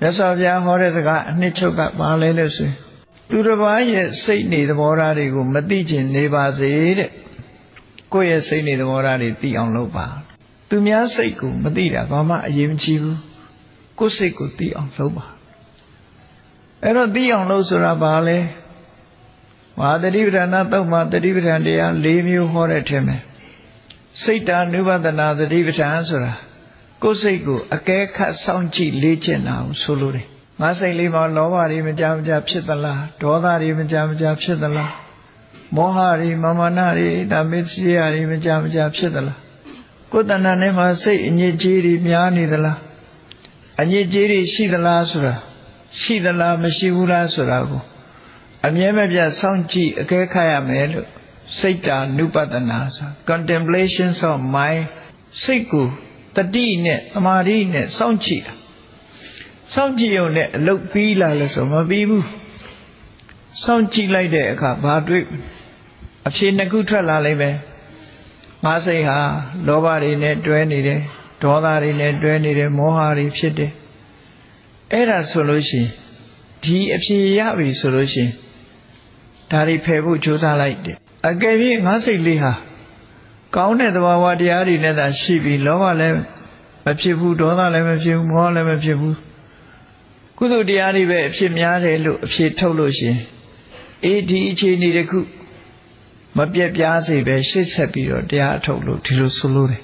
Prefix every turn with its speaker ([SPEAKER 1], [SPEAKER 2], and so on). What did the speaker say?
[SPEAKER 1] မြတ်စွာဘုရားဟောတဲ့စကားအနှစ်ချုပ်ကဘာလဲလို့ဆိုရင်သူတစ်ပါးရဲ့စိတ်နေသဘောထားတွေကိုမသိချင်နေပါစေတဲ့ကိုယ့်ရဲ့စိတ်နေသဘောထားတွေသိအောင်လုပ်ပါသူများစိတ်ကိုမသိတာဘာမှအရေးမကြီးဘူးကိုယ့်စိတ်ကိုသိအောင်လုပ်ပါအဲ့တော့သိအောင်လုပ်ဆိုတာဘာလဲမဟာတတိပဌာနာသုတ်မှာတတိပဌာန်တရား၄မျိုးဟောတဲ့ထဲမှာစိတ်တာနုပဒနာတတိပဌာန်ဆိုတာကိုယ်စိတ်ကိုအကဲခတ်စောင့်ကြည့်လေ့ကျင့်တာကိုဆိုလိုတယ်ငါစိတ်လေးမှာလောဘတွေမကြမကြဖြစ်သလားဒေါသတွေမကြမကြဖြစ်သလားမောဟတွေမာမနာတွေဒါမစ္စရိယတွေမကြမကြဖြစ်သလားကိုယ်တဏ္ဍာနဲ့မှာစိတ်အညစ်အကြေးတွေများနေသလားအညစ်အကြေးတွေရှိသလားဆိုတာရှိသလားမရှိဘူးလားဆိုတာကိုအမြဲမပြတ်စောင့်ကြည့်အကဲခတ်ရမယ်လို့စိတ်တာနုပဒနာဆို contemplations of mind စိတ်ကိုတတိနဲ့သမာဓိနဲ့စောင့်ကြည့်တာစောင့်ကြည့်ရုံနဲ့အလုပ်ပြီးလာလို့ဆိုမပြီးဘူးစောင့်ကြည့်လိုက်တဲ့အခါဘာတွေ့အဖြေနှစ်ခုထွက်လာလိမ့်မယ်ငါစိတ်ဟာလောဘတွေနဲ့တွဲနေတယ်ဒေါသတွေနဲ့တွဲနေတယ်မောဟတွေဖြစ်တယ်အဲ့ဒါဆိုလို့ရှိရင်ဒီအဖြေရပြီဆိုလို့ရှိရင်ဒါတွေဖယ်ဖို့ကြိုးစားလိုက်တယ်အကယ်၍ငါစိတ်လေးဟာကောင်းတဲ့သဘာဝတရားတွေနဲ့သာရှိပြီးလောဘလည်းမဖြစ်ဘူးဒေါသလည်းမဖြစ်ဘူးမောဟလည်းမဖြစ်ဘူးကုသိုလ်တရားတွေပဲအဖြစ်များတယ်လို့အဖြစ်ထုတ်လို့ရှိရင်ဒီအခြေအနေတစ်ခုမပြတ်ပြားစေပဲရှေ့ဆက်ပြီးတော့တရားထုတ်လို့ဒီလိုဆိုလို့တယ်